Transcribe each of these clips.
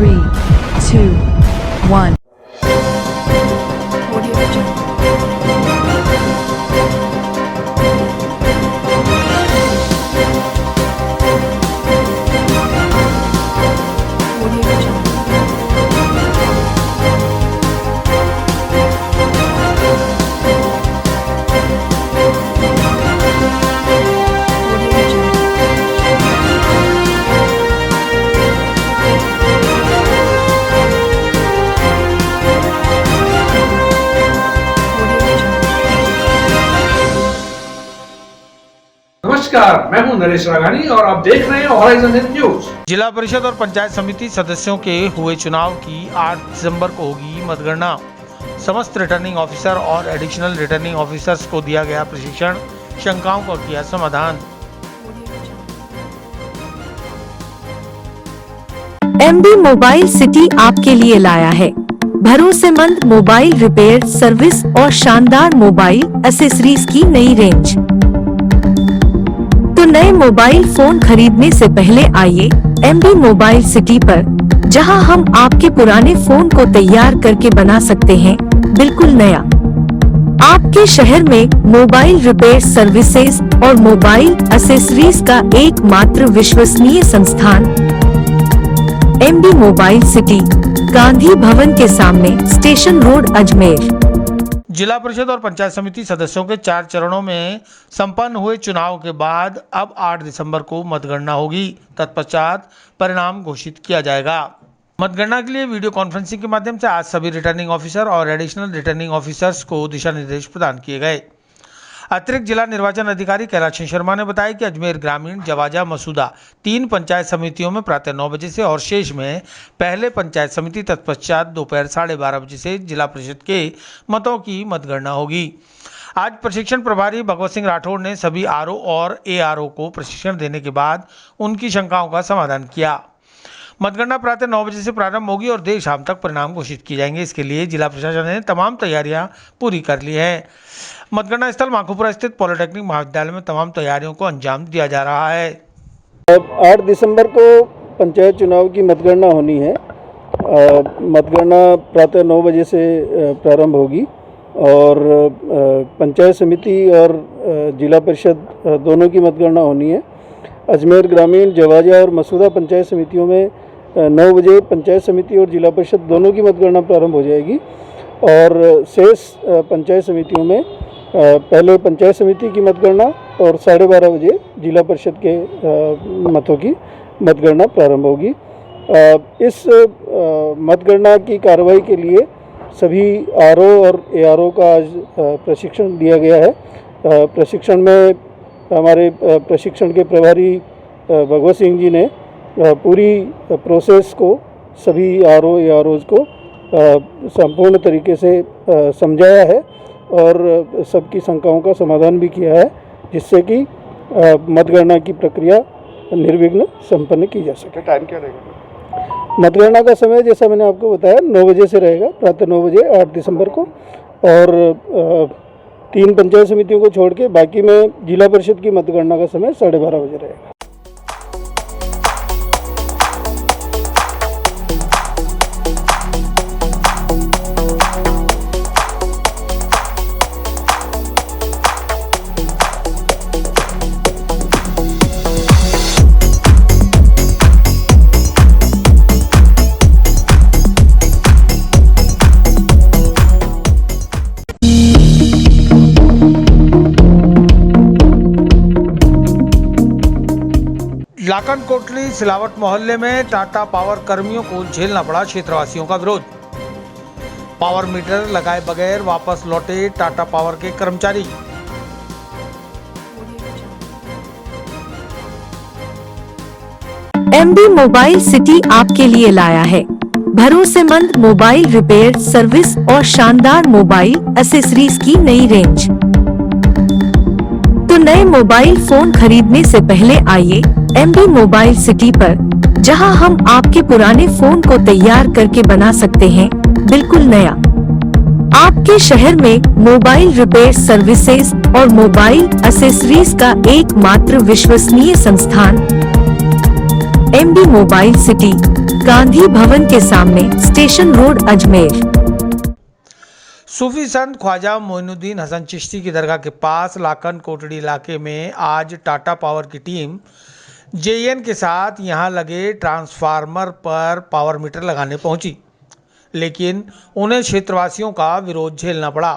3, 2, 1. नमस्कार, मैं हूं नरेश राघानी और आप देख रहे हैं हॉराइजन न्यूज। जिला परिषद और पंचायत समिति सदस्यों के हुए चुनाव की 8 दिसंबर को होगी मतगणना। समस्त रिटर्निंग ऑफिसर और एडिशनल रिटर्निंग ऑफिसर्स को दिया गया प्रशिक्षण, शंकाओं का किया समाधान। MB मोबाइल सिटी आपके लिए लाया है भरोसेमंद मोबाइल रिपेयर सर्विस और शानदार मोबाइल एसेसरीज की नई रेंज। तो नए मोबाइल फोन खरीदने से पहले आइए MB मोबाइल सिटी पर, जहां हम आपके पुराने फोन को तैयार करके बना सकते हैं बिल्कुल नया। आपके शहर में मोबाइल रिपेयर सर्विसेज और मोबाइल एसेसरीज का एकमात्र विश्वसनीय संस्थान MB mobile city, Gandhi Bhavan के सामने, स्टेशन रोड, अजमेर। जिला परिषद और पंचायत समिति सदस्यों के 4 चरणों में संपन्न हुए चुनाव के बाद अब 8 दिसंबर को मतगणना होगी। तत्पश्चात परिणाम घोषित किया जाएगा। मतगणना के लिए वीडियो कॉन्फ्रेंसिंग के माध्यम से आज सभी रिटर्निंग ऑफिसर और एडिशनल रिटर्निंग ऑफिसर्स को दिशा निर्देश प्रदान किए गए। अतिरिक्त जिला निर्वाचन अधिकारी कैलाश शर्मा ने बताया कि अजमेर ग्रामीण, जवाजा, मसूदा 3 पंचायत समितियों में प्रातः 9 बजे से और शेष में पहले पंचायत समिति तत्पश्चात दोपहर 12:30 बजे से जिला परिषद के मतों की मतगणना होगी। आज प्रशिक्षण प्रभारी भगवत सिंह राठौड़ ने सभी RO और ARO को प्रशिक्षण देने के बाद उनकी शंकाओं का समाधान किया। मतगणना प्रातः 9 बजे से प्रारंभ होगी और देर शाम तक परिणाम घोषित किए जाएंगे। इसके लिए जिला प्रशासन ने तमाम तैयारियां पूरी कर ली है। मतगणना स्थल माखूपुरा स्थित पॉलिटेक्निक महाविद्यालय में तमाम तैयारियों को अंजाम दिया जा रहा है। अब 8 दिसंबर को पंचायत चुनाव की मतगणना होनी है। मतगणना प्रातः 9 बजे से प्रारंभ होगी और पंचायत समिति और जिला परिषद दोनों की मतगणना होनी है। अजमेर ग्रामीण, जवाजा और मसूदा पंचायत समितियों में 9 बजे पंचायत समिति और जिला परिषद दोनों की मतगणना प्रारंभ हो जाएगी और शेष पंचायत समितियों में पहले पंचायत समिति की मतगणना और 12:30 बजे जिला परिषद के मतों की मतगणना प्रारंभ होगी। इस मतगणना की कार्रवाई के लिए सभी RO और ARO का आज प्रशिक्षण दिया गया है। प्रशिक्षण में हमारे प्रशिक्षण के प्रभारी भगवत सिंह जी ने पूरी प्रोसेस को सभी RO AROs को संपूर्ण तरीके से समझाया है और सबकी शंकाओं का समाधान भी किया है, जिससे कि मतगणना की प्रक्रिया निर्विघ्न संपन्न की जा सके। टाइम क्या रहेगा? मतगणना का समय जैसा मैंने आपको बताया 9 बजे से रहेगा, प्रातः 9 बजे 8 दिसंबर को, और 3 पंचायत समितियों को छोड़ के बाकी में जिला परिषद की मतगणना का समय 12:30 बजे रहेगा। लाखन कोटली सिलावट मोहल्ले में टाटा पावर कर्मियों को झेलना पड़ा क्षेत्रवासियों का विरोध। पावर मीटर लगाए बगैर वापस लौटे टाटा पावर के कर्मचारी। MB मोबाइल सिटी आपके लिए लाया है भरोसेमंद मोबाइल रिपेयर सर्विस और शानदार मोबाइल एसेसरीज की नई रेंज। तो नए मोबाइल फोन खरीदने से पहले आइए MB मोबाइल सिटी पर, जहां हम आपके पुराने फोन को तैयार करके बना सकते हैं बिल्कुल नया। आपके शहर में मोबाइल रिपेयर सर्विसेज और मोबाइल एसेसरीज का एकमात्र विश्वसनीय संस्थान MB mobile city, Gandhi Bhavan के सामने, स्टेशन रोड, अजमेर। सूफी संत ख्वाजा मोइनुद्दीन हसन चिश्ती की दरगाह के पास लाखन कोटड़ी इलाके में आज टाटा पावर की टीम जेएन के साथ यहां लगे ट्रांसफार्मर पर पावर मीटर लगाने पहुंची, लेकिन उन्हें क्षेत्रवासियों का विरोध झेलना पड़ा।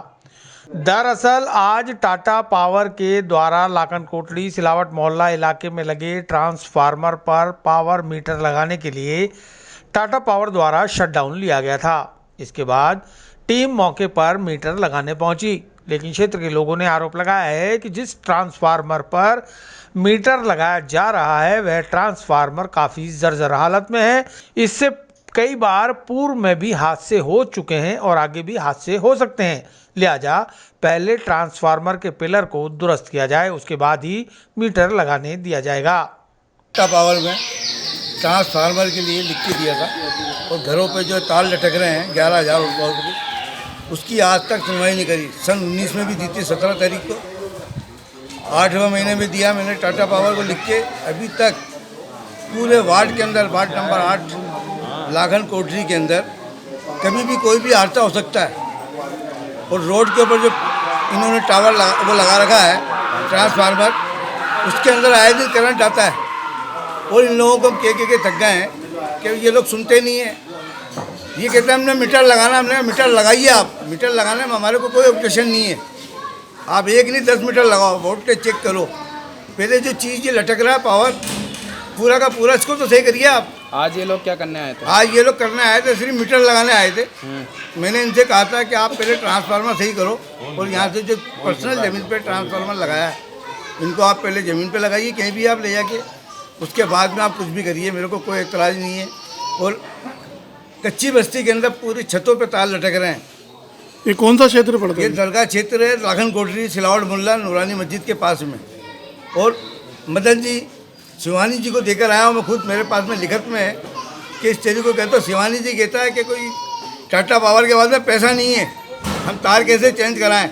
दरअसल आज टाटा पावर के द्वारा लाखन कोटड़ी सिलावट मोहल्ला इलाके में लगे ट्रांसफार्मर पर पावर मीटर लगाने के लिए टाटा पावर द्वारा शटडाउन लिया गया था। इसके बाद टीम मौके पर मीटर लगाने पहुंची, लेकिन क्षेत्र के लोगों ने आरोप लगाया है कि जिस ट्रांसफार्मर पर मीटर लगाया जा रहा है वह ट्रांसफार्मर काफ़ी जर्जर हालत में है। इससे कई बार पूर्व में भी हादसे हो चुके हैं और आगे भी हादसे हो सकते हैं, लिहाजा पहले ट्रांसफार्मर के पिलर को दुरुस्त किया जाए, उसके बाद ही मीटर लगाने दिया जाएगा। टाटा पावर में ट्रांसफार्मर के लिए लिख के दिया था और घरों पे जो तार लटक रहे हैं 11,000 रुपये की, उसकी आज तक सुनवाई नहीं करी। सन 19 में भी दी थी, 17 तारीख को, 8वें महीने में दिया मैंने टाटा पावर को लिख के। अभी तक पूरे वार्ड के अंदर, वार्ड नंबर 8 लाखन कोटरी के अंदर कभी भी कोई भी हादसा हो सकता है। और रोड के ऊपर जो इन्होंने टावर वो लगा रखा है ट्रांसफार्मर, उसके अंदर आए दिन करंट आता है और इन लोगों को हम के थक गए हैं कि ये लोग सुनते नहीं हैं। ये कहते हैं हमने मीटर लगाना, हमने मीटर लगाइए। आप मीटर लगाने में हमारे को कोई ऑब्जेक्शन नहीं है, आप एक नहीं 10 मीटर लगाओ, वोल्टेज चेक करो। पहले जो चीज़ ये लटक रहा है पावर पूरा का पूरा, इसको तो सही करिए आप। आज ये लोग क्या करने आए थे? आज ये लोग करने आए थे, सिर्फ मीटर लगाने आए थे। मैंने इनसे कहा था कि आप पहले ट्रांसफार्मर सही करो और यहाँ से जो पर्सनल ज़मीन पे ट्रांसफार्मर लगाया है इनको आप पहले ज़मीन पे लगाइए, कहीं भी आप ले जाके, उसके बाद में आप कुछ भी करिए, मेरे को कोई एतराज़ नहीं है। और कच्ची बस्ती के अंदर पूरी छतों पे तार लटक रहे हैं। ये कौन सा क्षेत्र पड़ता ये है? दरगाह क्षेत्र है, लाखन कोटरी सिलावट मोहल्ला नूरानी मस्जिद के पास में। और मदन जी शिवानी जी को देकर आया हूँ मैं खुद, मेरे पास में लिखत में है कि इस चीज़ को कहता हूँ। शिवानी जी कहता है कि कोई टाटा पावर के बाद में पैसा नहीं है, हम तार कैसे चेंज कराएं,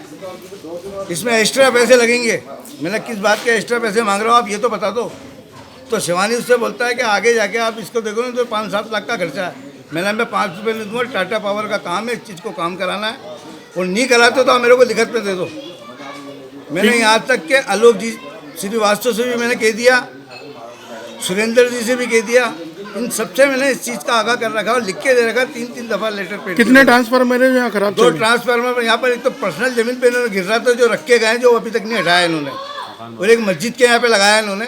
इसमें एक्स्ट्रा पैसे लगेंगे। मैंने किस बात के एक्स्ट्रा पैसे मांग रहा हूँ आप ये तो बता दो। तो शिवानी उससे बोलता है कि आगे जाके आप इसको देखोगे तो 5-7 लाख का खर्चा है। मैं 5 रुपये नहीं दूँगा, टाटा पावर का काम है, इस चीज़ को काम कराना है और नहीं कराते तो आप मेरे को लिखत पे दे दो। मैंने यहाँ तक के आलोक जी श्रीवास्तव से भी मैंने कह दिया, सुरेंद्र जी से भी कह दिया, इन सबसे मैंने इस चीज़ का आगाह कर रखा और लिख के दे रखा। 3-3 दफ़ा लेटर पे। कितने ट्रांसफार्मर है यहाँ खराब? 2 ट्रांसफार्मर यहाँ पर। एक तो पर्सनल ज़मीन पे इन्होंने गिर रहा था जो रख के गए, जो अभी तक नहीं हटाया इन्होंने, और एक मस्जिद के यहाँ पे लगाया इन्होंने।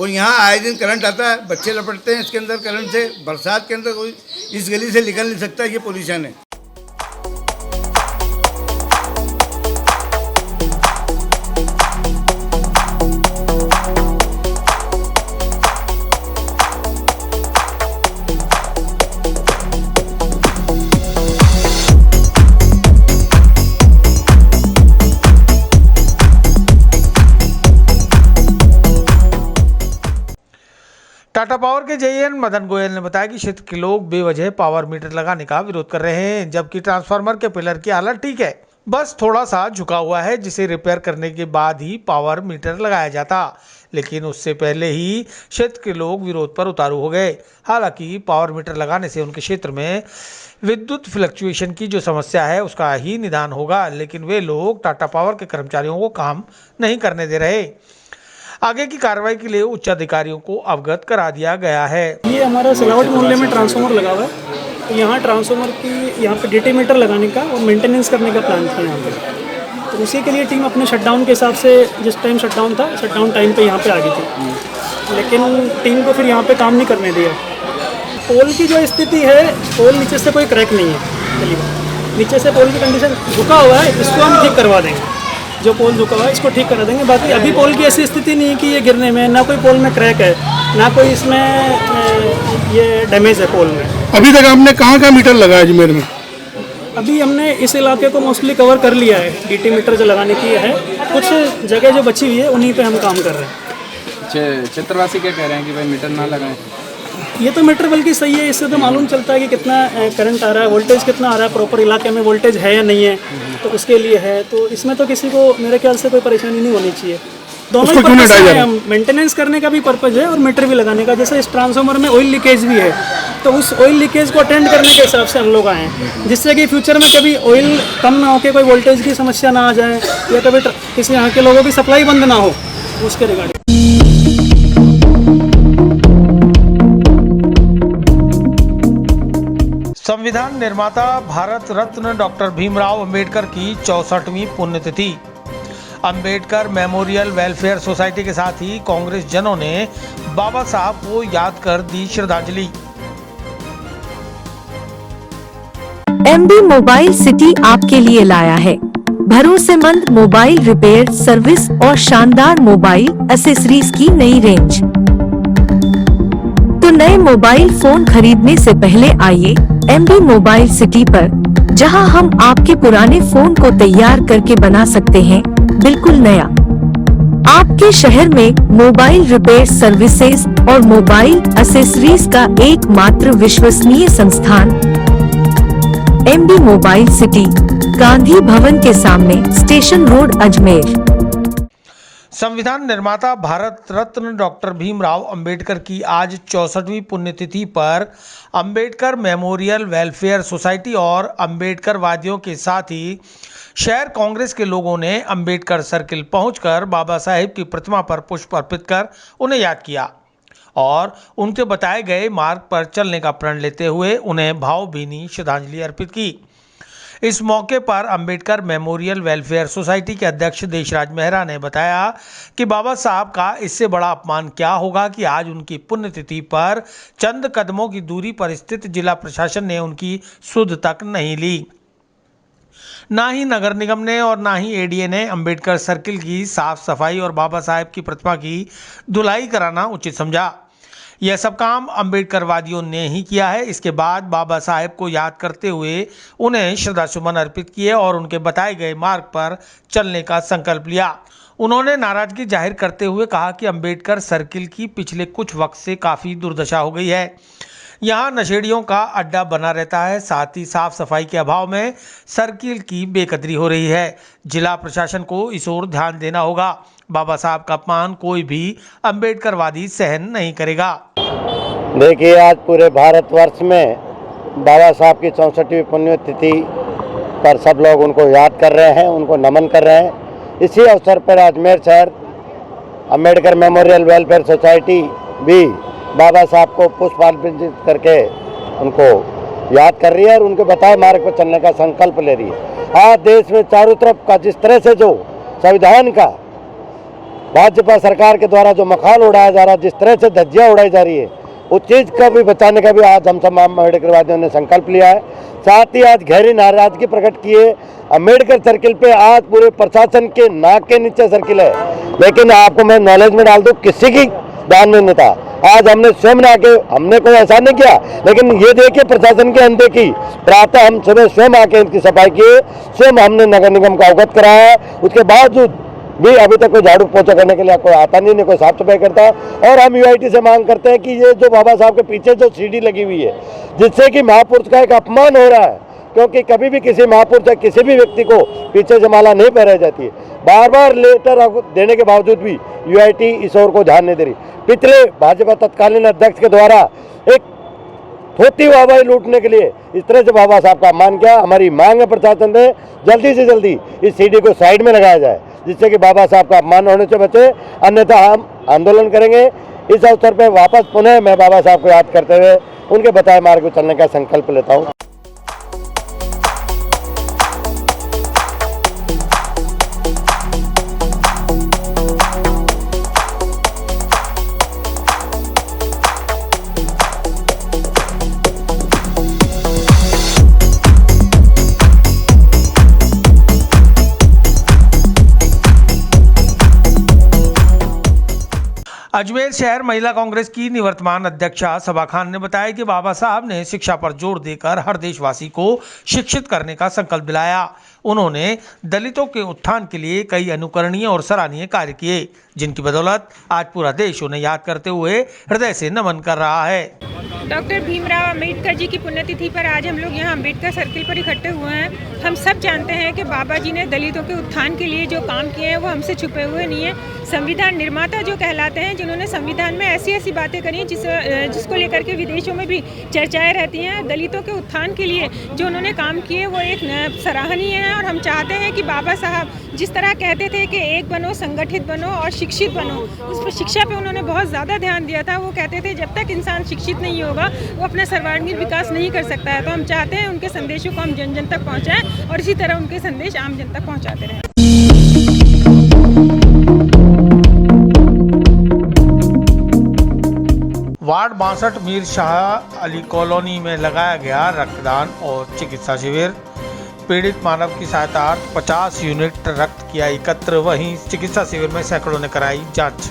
और यहाँ आए दिन करंट आता है, बच्चे लपटते हैं इसके अंदर करंट से। बरसात के अंदर कोई इस गली से निकल नहीं सकता, ये पोल्यूशन है। टाटा पावर के जेईएन मदन गोयल ने बताया कि क्षेत्र के लोग बेवजह पावर मीटर लगाने का विरोध कर रहे हैं, जबकि ट्रांसफार्मर के पिलर की हालत ठीक है, बस थोड़ा सा झुका हुआ है, जिसे रिपेयर करने के बाद ही पावर मीटर लगाया जाता। लेकिन उससे पहले ही क्षेत्र के लोग विरोध पर उतारू हो गए। हालांकि पावर मीटर लगाने से उनके क्षेत्र में विद्युत फ्लक्चुएशन की जो समस्या है उसका ही निदान होगा, लेकिन वे लोग टाटा पावर के कर्मचारियों को काम नहीं करने दे रहे। आगे की कार्रवाई के लिए उच्च अधिकारियों को अवगत करा दिया गया है। ये हमारा सिलावट मोहल्ले में ट्रांसफार्मर लगा हुआ है, तो यहाँ ट्रांसफार्मर की यहाँ पे डीटी मीटर लगाने का और मेंटेनेंस करने का प्लान था यहाँ पे। तो उसी के लिए टीम अपने शटडाउन के हिसाब से, जिस टाइम शटडाउन था, शटडाउन टाइम पे यहाँ पे आ गई थी, लेकिन टीम को फिर यहाँ पे काम नहीं करने दिया। पोल की जो स्थिति है, पोल नीचे से कोई क्रैक नहीं है, पहली बात। नीचे से पोल की कंडीशन झुका हुआ है, इसको हम ठीक करवा देंगे। जो पोल झुका हुआ है इसको ठीक करा देंगे। बाकी अभी पोल की ऐसी स्थिति नहीं है कि ये गिरने में, ना कोई पोल में क्रैक है, ना कोई इसमें ये डैमेज है पोल में। अभी तक आपने कहाँ मीटर लगाया अजमेर में? अभी हमने इस इलाके को मोस्टली कवर कर लिया है, डीटी मीटर जो लगाने की है। कुछ जगह जो बची हुई है उन्हीं पे हम काम कर रहे हैं। क्षेत्रवासी क्या कह रहे हैं कि भाई मीटर ना लगाएं? ये तो मीटर बल्कि सही है, इससे तो मालूम चलता है कि कितना करंट आ रहा है, वोल्टेज कितना आ रहा है, प्रॉपर इलाके में वोल्टेज है या नहीं है, तो उसके लिए है। तो इसमें तो किसी को मेरे ख्याल से कोई परेशानी नहीं होनी चाहिए। दोनों ही पर्पस है, मेंटेनेंस करने का भी पर्पज है और मीटर भी लगाने का। जैसे इस ट्रांसफार्मर में ऑयल लीकेज भी है, तो उस ऑयल लीकेज को अटेंड करने के हिसाब से हम लोग आए हैं, जिससे कि फ्यूचर में कभी ऑयल कम ना हो के कोई वोल्टेज की समस्या ना आ जाए या कभी किसी यहाँ के लोगों की सप्लाई बंद ना हो, उसके रिगार्डिंग। संविधान निर्माता भारत रत्न डॉक्टर भीमराव अंबेडकर की 64वीं पुण्यतिथि। अंबेडकर मेमोरियल वेलफेयर सोसाइटी के साथ ही कांग्रेस जनों ने बाबा साहब को याद कर दी श्रद्धांजलि। एमबी मोबाइल सिटी आपके लिए लाया है भरोसेमंद मोबाइल रिपेयर सर्विस और शानदार मोबाइल एक्सेसरीज की नई रेंज। तो नए मोबाइल फोन खरीदने से पहले आइए एमबी मोबाइल सिटी पर, जहां हम आपके पुराने फोन को तैयार करके बना सकते हैं बिल्कुल नया। आपके शहर में मोबाइल रिपेयर सर्विसेज और मोबाइल एक्सेसरीज का एकमात्र विश्वसनीय संस्थान MB mobile city, Gandhi Bhavan के सामने, स्टेशन रोड, अजमेर। संविधान निर्माता भारत रत्न डॉक्टर भीमराव अंबेडकर की आज 64वीं पुण्यतिथि पर अंबेडकर मेमोरियल वेलफेयर सोसाइटी और अंबेडकर वादियों के साथ ही शहर कांग्रेस के लोगों ने अंबेडकर सर्किल पहुंचकर बाबा साहेब की प्रतिमा पर पुष्प अर्पित कर उन्हें याद किया और उनके बताए गए मार्ग पर चलने का प्रण लेते हुए उन्हें भावभीनी श्रद्धांजलि अर्पित की। इस मौके पर अंबेडकर मेमोरियल वेलफेयर सोसाइटी के अध्यक्ष देशराज मेहरा ने बताया कि बाबा साहब का इससे बड़ा अपमान क्या होगा कि आज उनकी पुण्यतिथि पर चंद कदमों की दूरी पर स्थित जिला प्रशासन ने उनकी सुध तक नहीं ली। ना ही नगर निगम ने और ना ही एडीए ने अंबेडकर सर्किल की साफ सफाई और बाबा साहेब की प्रतिमा की धुलाई कराना उचित समझा। यह सब काम अंबेडकर वादियों ने ही किया है। इसके बाद बाबा साहेब को याद करते हुए उन्हें श्रद्धासुमन अर्पित किए और उनके बताए गए मार्ग पर चलने का संकल्प लिया। उन्होंने नाराजगी जाहिर करते हुए कहा कि अंबेडकर सर्किल की पिछले कुछ वक्त से काफ़ी दुर्दशा हो गई है। यहाँ नशेड़ियों का अड्डा बना रहता है, साथ ही साफ सफाई के अभाव में सर्किल की बेकदरी हो रही है। जिला प्रशासन को इस ओर ध्यान देना होगा। बाबा साहब का अपमान कोई भी अंबेडकरवादी सहन नहीं करेगा। देखिए, आज पूरे भारतवर्ष में बाबा साहब की 64वीं पुण्यतिथि पर सब लोग उनको याद कर रहे हैं, उनको नमन कर रहे हैं। इसी अवसर पर अजमेर शहर अंबेडकर मेमोरियल वेलफेयर सोसाइटी भी बाबा साहब को पुष्पार्पित करके उनको याद कर रही है और उनके बताए मार्ग पर चलने का संकल्प ले रही है। आज देश में चारों तरफ का जिस तरह से जो संविधान का भाजपा सरकार के द्वारा जो मखाल उड़ाया जा रहा है, जिस तरह से धज्जियाँ उड़ाई जा रही है, उस चीज़ का भी बचाने का भी आज हम सब अम्बेडकरवादियों ने संकल्प लिया है। साथ ही आज गहरी नाराजगी प्रकट की है। अम्बेडकर सर्किल पे आज पूरे प्रशासन के नाक के नीचे सर्किल है, लेकिन आपको मैं नॉलेज में डाल दूँ, किसी की ध्यान में नहीं था। आज हमने स्वयं आके, हमने कोई ऐसा नहीं किया, लेकिन ये देखिए प्रशासन के अनदेखी, प्रातः हम सुबह स्वयं आके इनकी सफाई किए, स्वयं हमने नगर निगम को अवगत कराया है। उसके बावजूद भी अभी तक कोई झाड़ू पोछा करने के लिए कोई आता नहीं, कोई साफ सफाई करता। और हम यूआईटी से मांग करते हैं कि ये जो बाबा साहब के पीछे जो सीढ़ी लगी हुई है, जिससे कि महापुरुष का एक अपमान हो रहा है, क्योंकि कभी भी किसी महापुरुष या किसी भी व्यक्ति को पीछे से माला नहीं पहनाई जाती है। बार बार लेटर देने के बावजूद भी यूआईटी इस ओर को ध्यान नहीं दे रही। पिछले भाजपा तत्कालीन अध्यक्ष के द्वारा एक धोती वाहवाही लूटने के लिए इस तरह से बाबा साहब का अपमान किया। हमारी मांग है प्रशासन से जल्दी से जल्दी इस सीढ़ी को साइड में लगाया जाए, जिससे कि बाबा साहब का अपमान होने से बचे, अन्यथा हम आंदोलन करेंगे। इस अवसर पर वापस पुनः मैं बाबा साहब को याद करते हुए उनके बताए मार्ग पर चलने का संकल्प लेता हूँ। अजमेर शहर महिला कांग्रेस की निवर्तमान अध्यक्षा सबा खान ने बताया कि बाबा साहब ने शिक्षा पर जोर देकर हर देशवासी को शिक्षित करने का संकल्प दिलाया। उन्होंने दलितों के उत्थान के लिए कई अनुकरणीय और सराहनीय कार्य किए, जिनकी बदौलत आज पूरा देश उन्हें याद करते हुए हृदय से नमन कर रहा है। डॉक्टर भीमराव अंबेडकर जी की पुण्यतिथि पर आज हम लोग यहाँ अंबेडकर सर्किल पर इकट्ठे हुए हैं। हम सब जानते हैं कि बाबा जी ने दलितों के उत्थान के लिए जो काम किए हैं वो हमसे छुपे हुए नहीं है। संविधान निर्माता जो कहलाते हैं, जिन्होंने संविधान में ऐसी ऐसी बातें करी जिसको लेकर के विदेशों में भी चर्चाएं रहती हैं। दलितों के उत्थान के लिए जो उन्होंने काम किए वो एक सराहनीय है और हम चाहते हैं कि बाबा साहब जिस तरह कहते थे कि एक बनो, संगठित बनो और शिक्षित बनो, उस पर शिक्षा पे उन्होंने बहुत ज़्यादा ध्यान दिया था। वो कहते थे जब तक इंसान शिक्षित नहीं होगा वो अपना सर्वांगीण विकास नहीं कर सकता है। तो हम चाहते हैं उनके संदेशों को हम जन जन तक पहुँचाएँ और इसी तरह उनके संदेश आम जन तक पहुँचाते रहें। वार्ड 62 मीर शाह अली कॉलोनी में लगाया गया रक्तदान और चिकित्सा शिविर। पीड़ित मानव की सहायतार्थ 50 यूनिट रक्त किया एकत्र। वहीं चिकित्सा शिविर में सैकड़ों ने कराई जांच।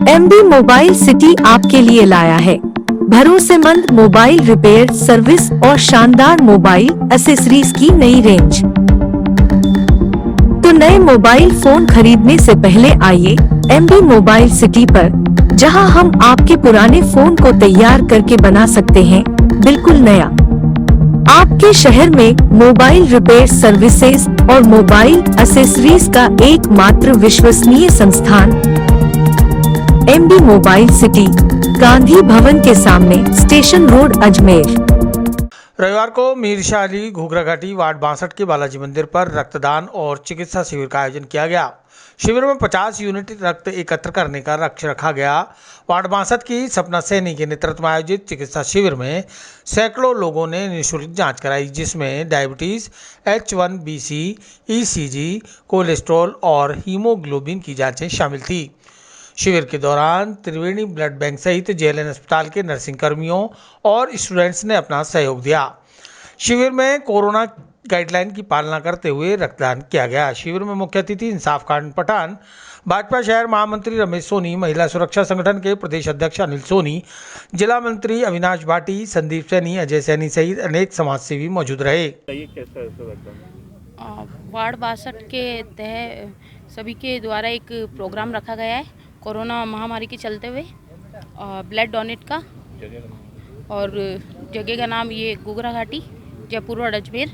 MB मोबाइल सिटी आपके लिए लाया है भरोसेमंद मोबाइल रिपेयर सर्विस और शानदार मोबाइल एक्सेसरीज की नई रेंज। तो नए मोबाइल फोन खरीदने से पहले आइए MB मोबाइल सिटी पर, जहां हम आपके पुराने फोन को तैयार करके बना सकते हैं बिल्कुल नया। आपके शहर में मोबाइल रिपेयर सर्विसेज और मोबाइल एक्सेसरीज का एकमात्र विश्वसनीय संस्थान MB mobile city, Gandhi Bhavan के सामने, स्टेशन रोड, अजमेर। रविवार को मीर शाह अली घूघरा घाटी वार्ड 62 के बालाजी मंदिर पर रक्तदान और चिकित्सा शिविर का आयोजन किया गया। शिविर में 50 यूनिट रक्त एकत्र करने का लक्ष्य रखा गया। वार्ड 62 की सपना सैनी के नेतृत्व में आयोजित चिकित्सा शिविर में सैकड़ों लोगों ने निःशुल्क जांच कराई, जिसमें डायबिटीज, H1BC, ECG, कोलेस्ट्रॉल और हीमोग्लोबिन की जांचें शामिल थी। शिविर के दौरान त्रिवेणी ब्लड बैंक सहित JLN अस्पताल के नर्सिंग कर्मियों और स्टूडेंट्स ने अपना सहयोग दिया। शिविर में कोरोना गाइडलाइन की पालना करते हुए रक्तदान किया गया। शिविर में मुख्य अतिथि इंसाफ खान पठान, भाजपा शहर महामंत्री रमेश सोनी, महिला सुरक्षा संगठन के प्रदेश अध्यक्ष अनिल सोनी, जिला मंत्री अविनाश भाटी, संदीप सैनी, अजय सैनी सहित अनेक समाजसेवी मौजूद रहे। वार्ड 62 के तहत सभी के द्वारा एक प्रोग्राम रखा गया है कोरोना महामारी के चलते हुए ब्लड डोनेट का, और जगह का नाम ये घूघरा घाटी, जयपुर रोड, अजमेर।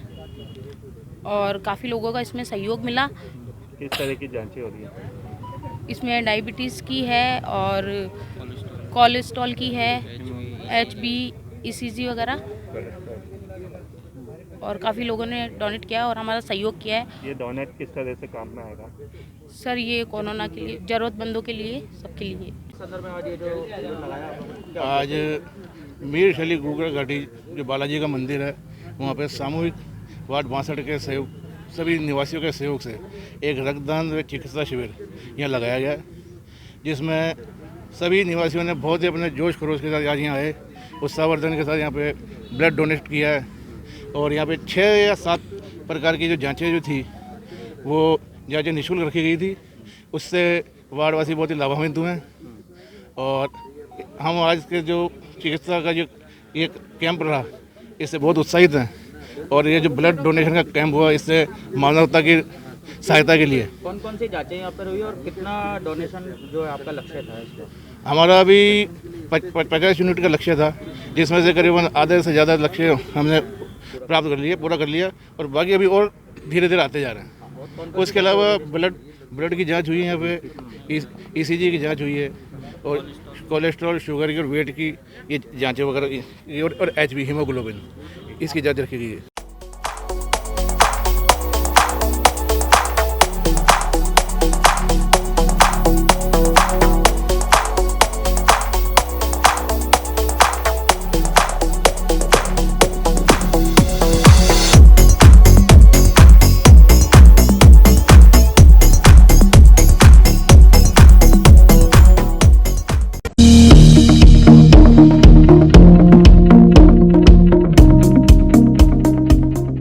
और काफ़ी लोगों का इसमें सहयोग मिला। किस तरह की जांचें हो रही हैं? इसमें डायबिटीज़ की है और कोलेस्ट्रॉल की है, HB, ECG वगैरह, और काफ़ी लोगों ने डोनेट किया और हमारा सहयोग किया है। ये डोनेट किस तरह से काम में आएगा? सर ये कोरोना के लिए, ज़रूरतमंदों के लिए, सबके लिए। आज मीर शाह अली घूघरा घाटी जो बालाजी का मंदिर है, वहाँ पे सामूहिक वार्ड 62 के सहयोग, सभी निवासियों के सहयोग से एक रक्तदान व चिकित्सा शिविर यहाँ लगाया गया, जिसमें सभी निवासियों ने बहुत ही अपने जोश खरोश के साथ आज यहाँ आए, उत्साहवर्धन के साथ यहाँ पे ब्लड डोनेट किया है। और यहाँ पे 6 या 7 प्रकार की जो जांचें जो थी वो जांचें निःशुल्क रखी गई थी। उससे वार्डवासी बहुत ही लाभान्वित हुए हैं। और हम आज के जो चिकित्सा का जो ये कैंप रहा, इससे बहुत उत्साहित हैं। और ये जो ब्लड डोनेशन का कैंप हुआ, इससे मानवता की सहायता के लिए। कौन कौन सी जांचें यहाँ पर हुई और कितना डोनेशन जो है आपका लक्ष्य था इसका? हमारा अभी 50 यूनिट का लक्ष्य था, जिसमें से करीबन आधे से ज़्यादा लक्ष्य हमने प्राप्त कर लिया, पूरा कर लिया, और बाकी अभी और धीरे धीरे आते जा रहे हैं। उसके अलावा ब्लड की जांच हुई है, यहाँ पे ECG की जांच हुई है, और कोलेस्ट्रॉल, शुगर की और वेट की ये जांचें वगैरह, और HB हीमोग्लोबिन, इसकी जांच रखी गई है।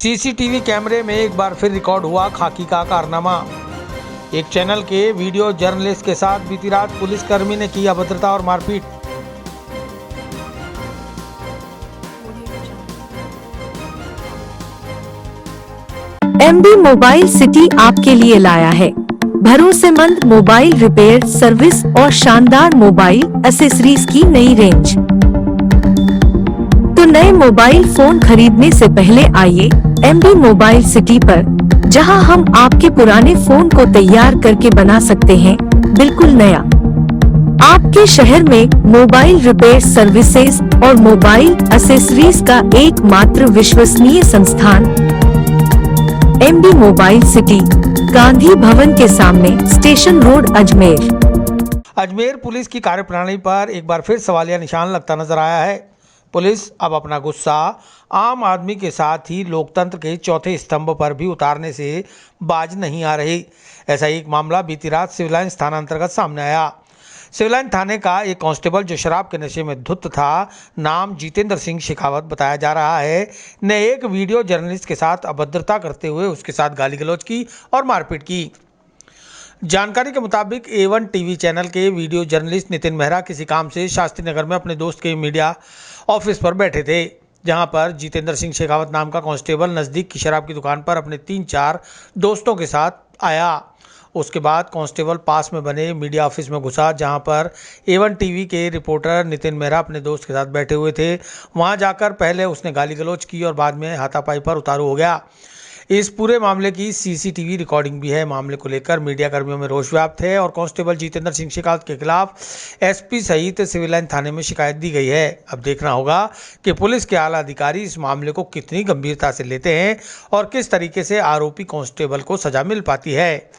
CCTV कैमरे में एक बार फिर रिकॉर्ड हुआ खाकी का कारनामा। एक चैनल के वीडियो जर्नलिस्ट के साथ बीती रात पुलिसकर्मी ने की अभद्रता और मारपीट। MB मोबाइल सिटी आपके लिए लाया है भरोसेमंद मोबाइल रिपेयर सर्विस और शानदार मोबाइल एक्सेसरीज की नई रेंज। तो नए मोबाइल फोन खरीदने से पहले आइए MB मोबाइल सिटी पर, जहां हम आपके पुराने फोन को तैयार करके बना सकते हैं बिल्कुल नया। आपके शहर में मोबाइल रिपेयर सर्विसेज और मोबाइल एक्सेसरीज का एकमात्र विश्वसनीय संस्थान MB mobile city, Gandhi Bhavan के सामने, station road, Ajmer. Ajmer police की कार्यप्रणाली पर एक बार फिर सवालिया निशान लगता नजर आया है। पुलिस अब अपना गुस्सा आम आदमी के साथ ही लोकतंत्र के चौथे स्तंभ पर भी उतारने से बाज नहीं आ रही। ऐसा एक मामला बीती रात सिविल लाइन्स थाना अंतर्गत सामने आया। सिविल लाइन थाने का एक कांस्टेबल जो शराब के नशे में धुत था, नाम जितेंद्र सिंह शेखावत बताया जा रहा है, ने एक वीडियो जर्नलिस्ट के साथ अभद्रता करते हुए उसके साथ गाली गलौज की और मारपीट की। जानकारी के मुताबिक A1 टीवी चैनल के वीडियो जर्नलिस्ट नितिन मेहरा किसी काम से शास्त्री नगर में अपने दोस्त के मीडिया ऑफिस पर बैठे थे, जहां पर जितेंद्र सिंह शेखावत नाम का कांस्टेबल नज़दीक की शराब की दुकान पर अपने 3-4 दोस्तों के साथ आया। उसके बाद कांस्टेबल पास में बने मीडिया ऑफिस में घुसा, जहां पर A1 टीवी के रिपोर्टर नितिन मेहरा अपने दोस्त के साथ बैठे हुए थे। वहां जाकर पहले उसने गाली गलौज की और बाद में हाथापाई पर उतारू हो गया। इस पूरे मामले की CCTV रिकॉर्डिंग भी है। मामले को लेकर मीडिया कर्मियों में रोष व्याप्त है और कांस्टेबल जितेंद्र सिंह शेखावत के खिलाफ SP सहित सिविल लाइन थाने में शिकायत दी गई है। अब देखना होगा कि पुलिस के आला अधिकारी इस मामले को कितनी गंभीरता से लेते हैं और किस तरीके से आरोपी कांस्टेबल को सजा मिल पाती है।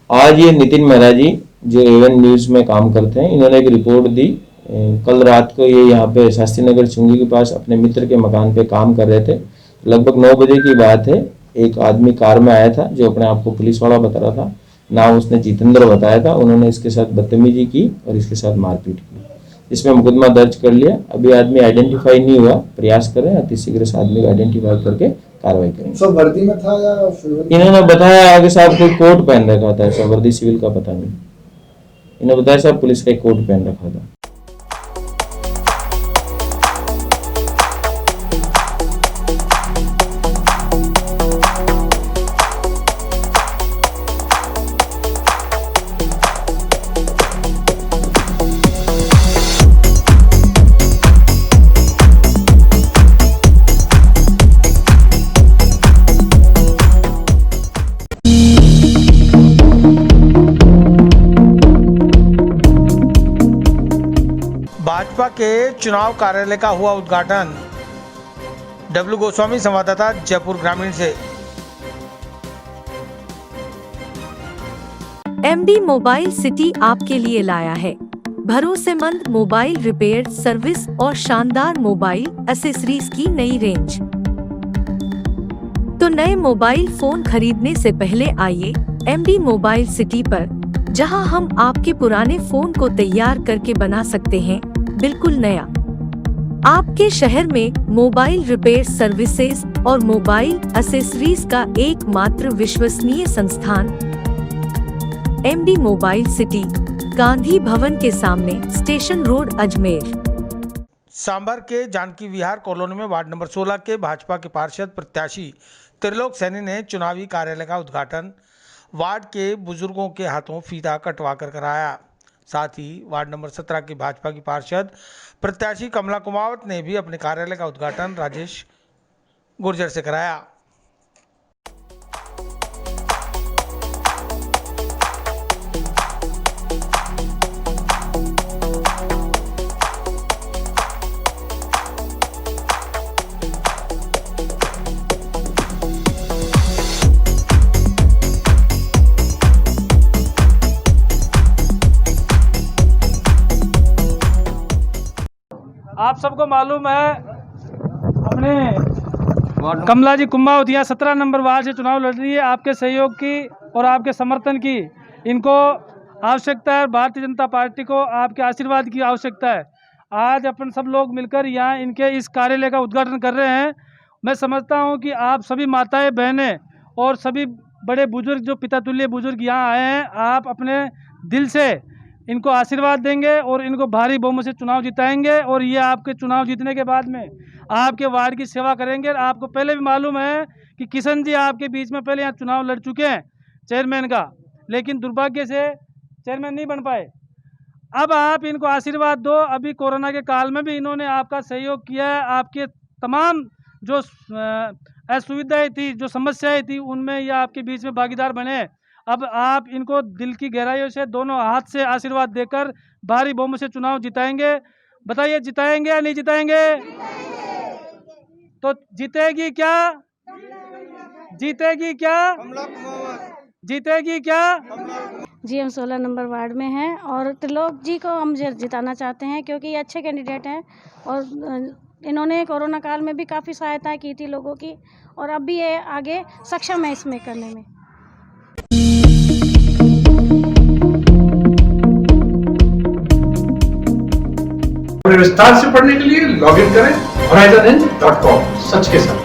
आज ये नितिन मेहरा जी जो A1 न्यूज़ में काम करते हैं, इन्होंने एक रिपोर्ट दी। कल रात को ये यहाँ पे शास्त्री नगर चुंगी के पास अपने मित्र के मकान पे काम कर रहे थे। लगभग 9 बजे की बात है। एक आदमी कार में आया था जो अपने आप को पुलिस वाला बता रहा था। नाम उसने जितेंद्र बताया था। उन्होंने इसके साथ बदतमीजी की और इसके साथ मारपीट की। इसमें मुकदमा दर्ज कर लिया। अभी आदमी आइडेंटिफाई नहीं हुआ, प्रयास करें अति शीघ्र इस आदमी को आइडेंटिफाई करके कार्रवाई करेंगे। सब वर्दी में था या इन्होंने बताया आगे साहब कोई कोट पहन रखा था, ऐसा वर्दी सिविल का पता नहीं। इन्होंने बताया साहब पुलिस का एक कोट पहन रखा था। भाजपा के चुनाव कार्यालय का हुआ उद्घाटन। W गोस्वामी, संवाददाता, जयपुर ग्रामीण से। MB मोबाइल सिटी आपके लिए लाया है भरोसेमंद मोबाइल रिपेयर सर्विस और शानदार मोबाइल एक्सेसरीज की नई रेंज। तो नए मोबाइल फोन खरीदने से पहले आइए MB मोबाइल सिटी पर, जहां हम आपके पुराने फोन को तैयार करके बना सकते हैं बिल्कुल नया। आपके शहर में मोबाइल रिपेयर सर्विसेज और मोबाइल एक्सेसरीज का एकमात्र विश्वसनीय संस्थान MB mobile city, Gandhi Bhavan के सामने, स्टेशन रोड, अजमेर। सांभर के जानकी विहार कॉलोनी में वार्ड नंबर 16 के भाजपा के पार्षद प्रत्याशी त्रिलोक सैनी ने चुनावी कार्यालय का उद्घाटन वार्ड के बुजुर्गों के हाथों फीता कटवा कर कराया। साथ ही वार्ड नंबर 17 की भाजपा की पार्षद प्रत्याशी कमला कुमावत ने भी अपने कार्यालय का उद्घाटन राजेश गुर्जर से कराया। आप सबको मालूम है अपने कमला जी कुमावत यहाँ 17 नंबर वार्ड से चुनाव लड़ रही है। आपके सहयोग की और आपके समर्थन की इनको आवश्यकता है। भारतीय जनता पार्टी को आपके आशीर्वाद की आवश्यकता है। आज अपन सब लोग मिलकर यहाँ इनके इस कार्यालय का उद्घाटन कर रहे हैं। मैं समझता हूँ कि आप सभी माताएं, बहनें और सभी बड़े बुजुर्ग जो पिता तुल्य बुजुर्ग यहाँ आए हैं, आप अपने दिल से इनको आशीर्वाद देंगे और इनको भारी बहुमत से चुनाव जिताएंगे और ये आपके चुनाव जीतने के बाद में आपके वार्ड की सेवा करेंगे। आपको पहले भी मालूम है कि किशन जी आपके बीच में पहले यहाँ चुनाव लड़ चुके हैं चेयरमैन का, लेकिन दुर्भाग्य से चेयरमैन नहीं बन पाए। अब आप इनको आशीर्वाद दो। अभी कोरोना के काल में भी इन्होंने आपका सहयोग किया है, आपके तमाम जो असुविधाएं थी, जो समस्याएं थी, उनमें ये आपके बीच में भागीदार बने। अब आप इनको दिल की गहराइयों से दोनों हाथ से आशीर्वाद देकर भारी बहुमत से चुनाव जिताएंगे। बताइए जिताएंगे या नहीं जिताएंगे? तो जीतेगी क्या? जीतेगी क्या? जीतेगी क्या? जी हम 16 नंबर वार्ड में हैं और त्रिलोक जी को हम जिताना चाहते हैं क्योंकि ये अच्छे कैंडिडेट हैं और इन्होंने कोरोना काल में भी काफ़ी सहायता की थी लोगों की और अब भी ये आगे सक्षम है इसमें करने में। विस्तार से पढ़ने के लिए लॉग इन करें horizonhind.com। सच के साथ।